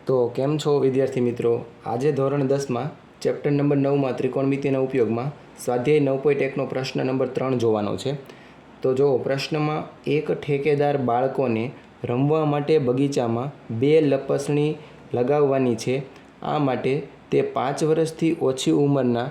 તો કેમ છો વિદ્યાર્થી મિત્રો? આજે ધોરણ 10માં ચેપ્ટર નંબર 9માં ત્રિકોણમિતિના ઉપયોગમાં સ્વાધ્યાય 9.1નો પ્રશ્ન નંબર 3 જોવાનો છે. તો જો પ્રશ્નમાં એક ઠેકેદાર બાળકોને રમવા માટે બગીચામાં 2 લપસણી લગાવવાની છે. આ માટે તે 5 વર્ષથી ઓછી ઉંમરના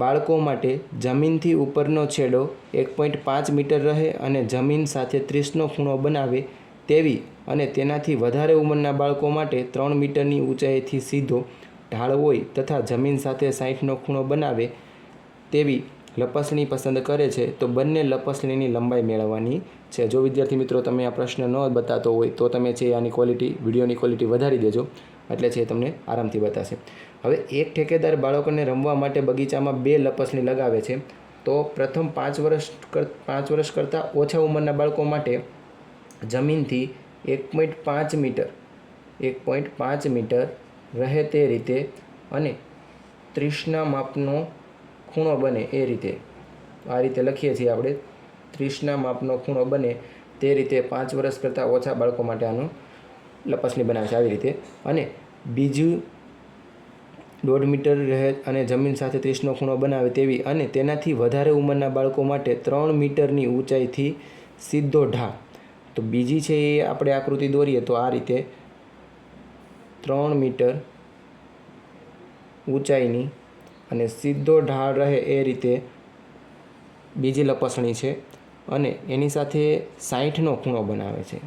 બાળકો માટે જમીનથી ઉપરનો છેડો 1.5 મીટર રહે અને જમીન સાથે 30નો ખૂણો બનાવે તેવી અને તેનાથી વધારે ઉંમરના બાળકો માટે 3 મીટરની ઊંચાઈથી સીધો ઢાળ હોય તથા જમીન સાથે 60નો ખૂણો બનાવે તેવી લપસણી પસંદ કરે છે તો બંને લપસણીની લંબાઈ મેળવવાની છે. જો વિદ્યાર્થી મિત્રો તમે આ પ્રશ્ન ન બતાતો હોય તો તમે છે આની ક્વોલિટી વિડીયોની ક્વોલિટી વધારી દેજો, એટલે છે તમને આરામથી બતાશે. હવે એક ઠેકેદાર બાળકોને રમવા માટે બગીચામાં 2 લપસણી લગાવે છે તો પ્રથમ 5 વર્ષ કરતાં ઓછા ઉંમરના બાળકો માટે જમીનથી 1.5 મીટર રહે તે રીતે અને 30ના માપનો ખૂણો બને એ રીતે, આ રીતે લખીએ છીએ આપણે, 30ના માપનો ખૂણો બને તે રીતે 5 વર્ષ કરતાં ઓછા બાળકો માટે આનું લપસણી બનાવે છે આવી રીતે. અને બીજું 1.5 મીટર રહે અને જમીન સાથે 30નો ખૂણો બનાવે તેવી અને તેનાથી વધારે ઉંમરના બાળકો માટે 3 મીટરની ઊંચાઈથી સીધો ઢાળ. તો બીજી છે એ આપણે આકૃતિ દોરીએ તો આ રીતે 3 મીટર ઊંચાઈની અને સીધો ઢાળ રહે એ રીતે બીજી લપસણી છે અને એની સાથે 60નો ખૂણો બનાવે છે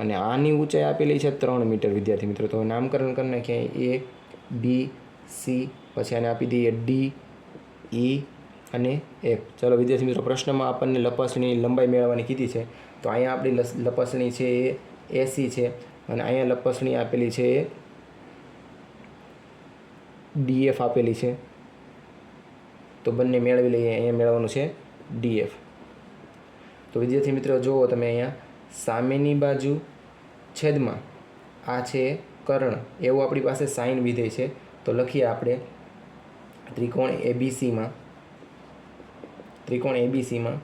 અને આની ઊંચાઈ આપેલી છે 3 મીટર. વિદ્યાર્થી મિત્રો તો નામકરણ કરી નાખીએ, A, B, C, પછી આને આપી દઈએ D, E અને F. ચાલો વિદ્યાર્થી મિત્રો, પ્રશ્નમાં આપણને લપસણીની લંબાઈ મેળવવાની કીધી છે તો અહીંયા આપણી લપસણી છે એ AC છે અને અહીંયા લપસણી આપેલી છે એ DF આપેલી છે તો બંને મેળવી લઈએ. અહીંયા મેળવવાનું છે DF. તો વિદ્યાર્થી મિત્રો જુઓ તમે, અહીંયા સામેની બાજુ છેદમાં આ છે કર્ણ એવું આપણી પાસે સાઇન વિધેય છે તો લખીએ આપણે ત્રિકોણ ABCમાં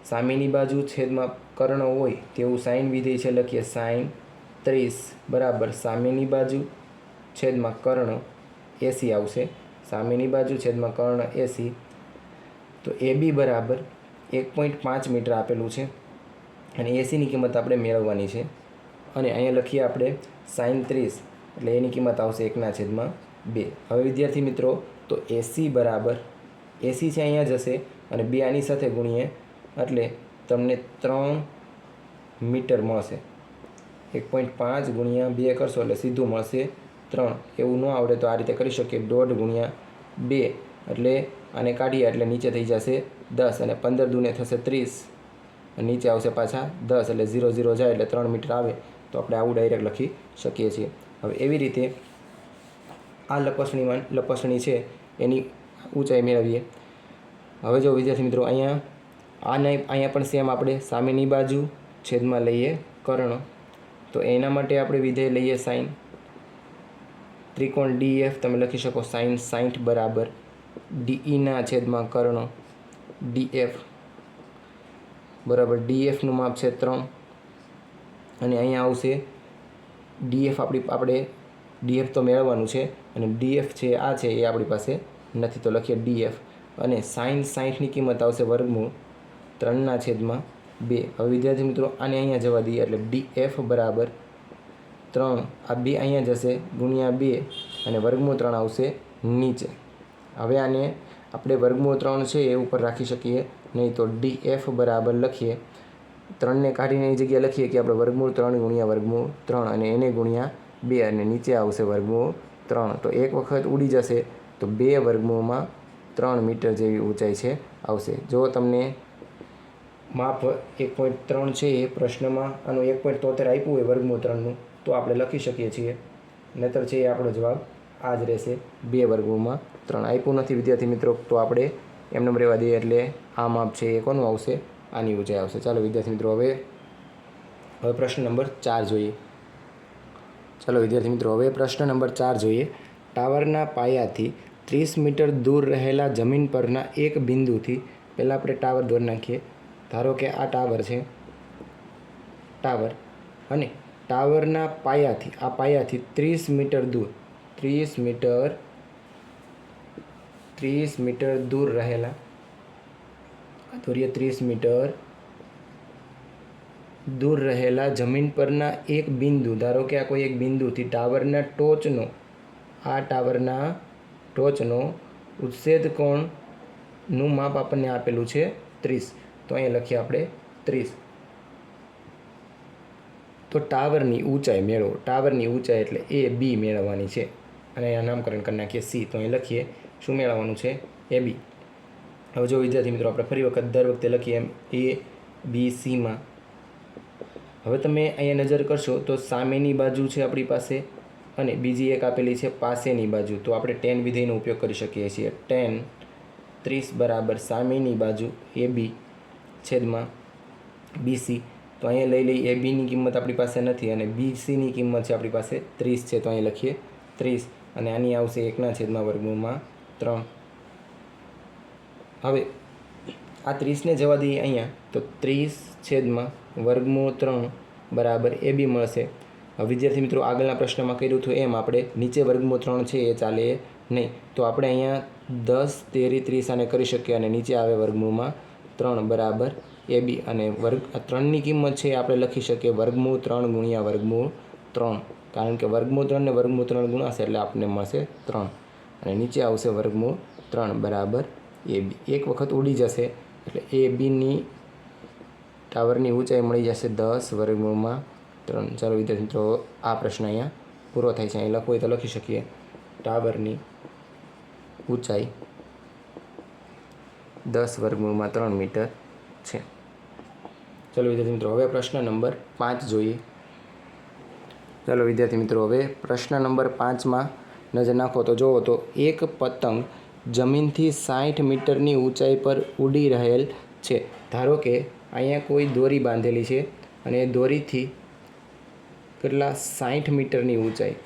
સામેની બાજુ છેદમાં કર્ણ હોય તેવું સાઇન વિધેય છે, લખીએ સાઇન 30 બરાબર સામેની બાજુ છેદમાં કર્ણ AC આવશે. સામેની બાજુ છેદમાં કર્ણ AC તો AB બરાબર 1.5 મીટર આપેલું છે અને ACની કિંમત આપણે મેળવવાની છે અને અહીંયા લખીએ આપણે સાઇન 30 એટલે એની કિંમત આવશે 1/2. હવે વિદ્યાર્થી મિત્રો તો AC બરાબર AC છે અહીંયા જશે અને 2 આની સાથે ગુણીએ એટલે તમને 3 મીટર મળશે. 1.5 ગુણ્યા 2 કરશો એટલે સીધું મળશે 3. એવું ન આવડે તો આ રીતે કરી શકીએ, 1.5 ગુણ્યા 2 એટલે આને કાઢીએ એટલે નીચે થઈ જશે 10 અને 15 દૂને થશે 30 અને નીચે આવશે પાછા 10 એટલે 0 0 જાય એટલે 3 મીટર આવે તો આપણે આવું ડાયરેક્ટ લખી શકીએ છીએ. હવે એવી રીતે આ લપસણી છે એની ઊંચાઈ મેળવીએ. હવે જો વિદ્યાર્થી મિત્રો અહીંયા પણ સેમ આપણે સામેની બાજુ છેદમાં લઈએ કર્ણ તો એના માટે આપણે વિધેય લઈએ સાઇન. ત્રિકોણ DF તમે લખી શકો સાઇન 60 બરાબર DEના છેદમાં કર્ણ DF બરાબર DFનું માપ છે 3 અને અહીંયા આવશે DF આપણે DF તો મેળવવાનું છે અને DF છે આ છે એ આપણી પાસે નથી તો લખીએ DF અને સાઇન 60ની કિંમત આવશે વર્ગમૂળ 3/2. હવે વિદ્યાર્થી મિત્રો આને અહીંયા જવા દઈએ એટલે DF બરાબર 3, આ 2 અહીંયા જશે ગુણ્યા 2 અને વર્ગમૂળ 3 આવશે નીચે. હવે આને આપણે વર્ગમૂળ 3 છે એ ઉપર રાખી શકીએ નહીં તો DF બરાબર લખીએ 3ને કાઢીને એ જગ્યાએ લખીએ કે આપણે વર્ગમૂળ 3 ગુણ્યા વર્ગમૂળ 3 અને એને ગુણ્યા 2 અને નીચે આવશે વર્ગમૂળ 3 તો એક વખત ઉડી જશે તો 2 વર્ગમૂળમાં 3 મીટર જેવી ઊંચાઈ છે આવશે. જો તમને માપ 1.3 છે એ પ્રશ્નમાં આનું 1.73 આપ્યું હોય વર્ગમૂળ 3નું તો આપણે લખી શકીએ છીએ, નહીતર છે એ આપણો જવાબ આ જ રહેશે 2 વર્ગમૂળમાં 3. આપ્યું નથી વિદ્યાર્થી મિત્રો તો આપણે એમને રહેવા દઈએ એટલે આ માપ છે એ કોનું આવશે, આની ઊંચાઈ આવશે. ચાલો વિદ્યાર્થી મિત્રો હવે પ્રશ્ન નંબર 4 જોઈએ. ચાલો વિદ્યાર્થી મિત્રો હવે પ્રશ્ન નંબર 4 જોઈએ. ટાવરના પાયાથી 30 મીટર દૂર રહેલા જમીન પરના એક બિંદુથી, પહેલાં આપણે ટાવર દોરી નાખીએ. ધારો કે આ ટાવર છે, ટાવર અને ટાવરના પાયાથી આ પાયાથી 30 મીટર દૂર 30 મીટર દૂર રહેલા દોરીએ 30 મીટર દૂર રહેલા જમીન પરના એક બિંદુ, ધારો કે આ કોઈ એક બિંદુથી ટાવરના ટોચનો ઉચ્છેદ કોણનું માપ આપણને આપેલું છે 30. તો અહીંયા લખીએ આપણે 30. તો ટાવરની ઊંચાઈ મેળવો. ટાવરની ઊંચાઈ એટલે એ બી મેળવવાની છે અને અહીંયા નામકરણ કરી નાખીએ સી. તો અહીં લખીએ શું મેળવવાનું છે એ બી. હવે જો વિદ્યાર્થી મિત્રો આપણે ફરી વખત દર વખતે લખીએ એમ એ બી સીમાં. હવે તમે અહીંયા નજર કરશો તો સામેની બાજુ છે આપણી પાસે અને બીજી એક આપેલી છે પાસેની બાજુ. તો આપણે tan વિધેયનો ઉપયોગ કરી શકીએ છીએ. tan 30 બરાબર સામેની બાજુ એ બી છેદમાં બીસી. તો અહીંયા લઈ લઈ એ બીની કિંમત આપણી પાસે નથી અને બીસીની કિંમત છે આપણી પાસે 30 છે. તો અહીં લખીએ 30 અને આની આવશે 1/3. હવે આ 30ને જવા દઈએ અહીંયા તો 30/3 બરાબર એ બી મળશે. હવે વિદ્યાર્થી મિત્રો આગળના પ્રશ્નમાં કર્યું હતું એમ આપણે નીચે √3 છે એ ચાલે નહીં. તો આપણે અહીંયા 10, 13, 30 આને કરી શકીએ અને નીચે આવે √3 બરાબર એ બી. અને 3ની કિંમત છે આપણે લખી શકીએ √3 × √3, કારણ કે √3 ને √3 ગુણાશે એટલે આપણને મળશે 3 અને નીચે આવશે √3 બરાબર એ બી. એક વખત ઉડી જશે એટલે એ બીની ટાવરની ઊંચાઈ મળી જશે 10 √3. ચાલો વિદ્યાર્થી મિત્રો આ પ્રશ્ન અહીંયા પૂરો થાય છે. અહીં લખવું હોય તો લખી શકીએ ટાવરની ઊંચાઈ 10 √3 મીટર છે. ચાલો વિદ્યાર્થી મિત્રો હવે પ્રશ્ન નંબર 5 જોઈએ. ચાલો વિદ્યાર્થી મિત્રો હવે પ્રશ્ન નંબર 5માં નજર નાખો તો જુઓ તો એક પતંગ જમીનથી 60 મીટરની ઊંચાઈ પર ઉડી રહેલ છે. ધારો કે અહીંયા કોઈ દોરી બાંધેલી છે અને એ દોરીથી કેટલા 60 મીટરની ઊંચાઈ.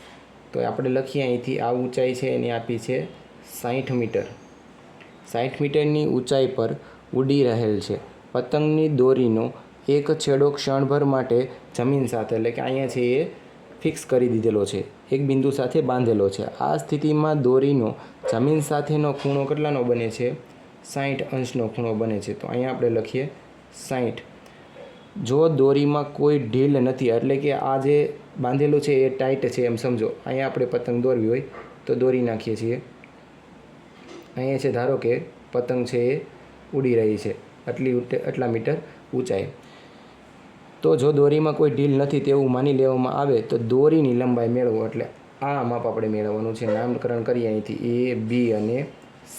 તો આપણે લખીએ અહીંથી આ ઊંચાઈ છે એની આપી છે 60 મીટર. 60 મીટરની ઊંચાઈ પર ઉડી રહેલ છે. પતંગની દોરીનો એક છેડો ક્ષણભર માટે જમીન સાથે, એટલે કે અહીંયા છે એ ફિક્સ કરી દીધેલો છે, એક બિંદુ સાથે બાંધેલો છે. આ સ્થિતિમાં દોરીનો જમીન સાથેનો ખૂણો કેટલાનો બને છે 60 અંશનો ખૂણો બને છે. તો અહીંયા આપણે લખીએ 60. જો દોરીમાં કોઈ ઢીલ નથી, એટલે કે આ જે બાંધેલું છે એ ટાઈટ છે એમ સમજો. અહીંયા આપણે પતંગ દોરવી હોય તો દોરી નાખીએ છીએ. અહીંયા છે ધારો કે પતંગ છે એ ઉડી રહી છે આટલા મીટર ઊંચાઈ. તો જો દોરીમાં કોઈ ઢીલ નથી તેવું માની લેવામાં આવે તો દોરીની લંબાઈ મેળવો. એટલે આ માપ આપણે મેળવવાનું છે. નામકરણ કરીએ અહીંથી એ બી અને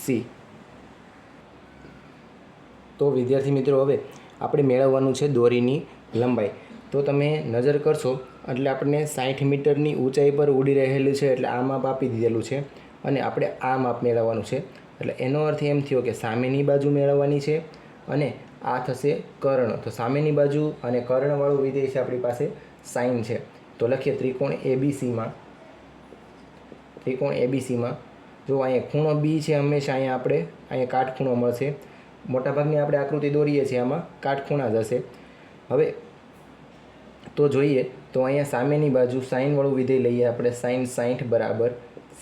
સી. તો વિદ્યાર્થી મિત્રો હવે આપણે મેળવવાનું છે દોરીની લંબાઈ. તો તમે નજર કરશો એટલે આપણને 60 મીટરની ઊંચાઈ પર ઉડી રહેલું છે એટલે આ માપ આપી દીધેલું છે અને આપણે આ માપ મેળવવાનું છે. એટલે એનો અર્થ એમ થયો કે સામેની બાજુ મેળવવાની છે અને આ થશે કર્ણ. તો સામેની બાજુ અને કર્ણવાળું વિધેય છે આપણી પાસે સાઇન છે. તો લખીએ ત્રિકોણ એબીસીમાં જો અહીંયા ખૂણો બી છે હંમેશા અહીંયા કાટખૂણો મળશે. મોટાભાગની આપણે આકૃતિ દોરીએ છીએ આમાં કાટખૂણા જ હશે. હવે તો જોઈએ તો અહીંયા સામેની બાજુ સાઇનવાળું વિધેય લઈએ આપણે. સાઇન 60 બરાબર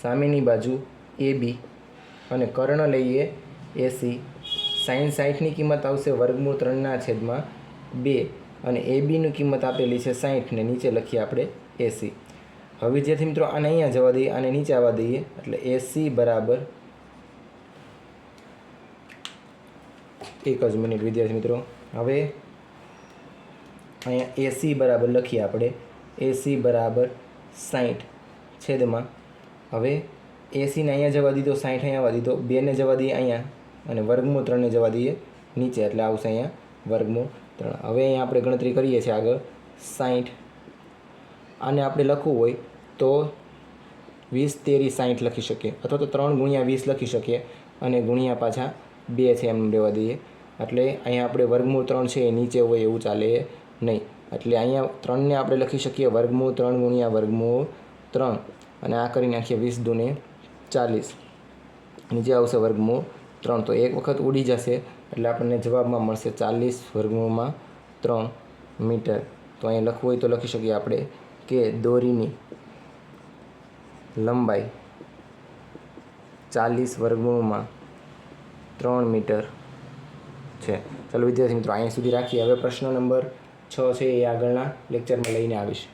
સામેની બાજુ એ બી અને કર્ણ લઈએ એસી. સાઇન 60ની કિંમત આવશે √3/2 અને એ બીની કિંમત આપેલી છે 60 ને નીચે લખીએ આપણે એસી. હવે વિદ્યાર્થી મિત્રો આને અહીંયા જવા દઈએ, આને નીચે આવવા દઈએ એટલે એસી બરાબર એક જ મિનિટ વિદ્યાર્થી મિત્રો. હવે અહીંયા એસી બરાબર લખીએ આપણે એસી બરાબર 60 છેદમાં. હવે એસીને અહીંયા જવા દીધો, 60 અહીંયા આવવા દીધો, 2ને જવા દઈએ અહીંયા અને √3ને જવા દઈએ નીચે એટલે આવશે અહીંયા √3. હવે અહીંયા આપણે ગણતરી કરીએ છીએ આગળ 60. આને આપણે લખવું હોય તો 20 તેરી 60 લખી શકીએ અથવા તો 3 × 20 લખી શકીએ અને ગુણ્યા પાછા 2 છે એમ રહેવા દઈએ. એટલે અહીંયા આપણે √3 છે એ નીચે હોય એવું ચાલે નહીં. એટલે અહીંયા 3ને આપણે લખી શકીએ √3 × √3 અને આ કરી નાખીએ 20 દૂને 40 નીચે આવશે √3. તો એક વખત ઉડી જશે એટલે આપણને જવાબમાં મળશે 40 √3 મીટર. તો અહીંયા લખવું હોય તો લખી શકીએ આપણે કે દોરીની લંબાઈ 40 વર્ગમૂળમાં 3 મીટર છે. ચાલો વિદ્યાર્થી મિત્રો અહીંયા સુધી રાખીએ. હવે પ્રશ્ન નંબર 6 છે એ આગળના લેક્ચરમાં લઈને આવીશ.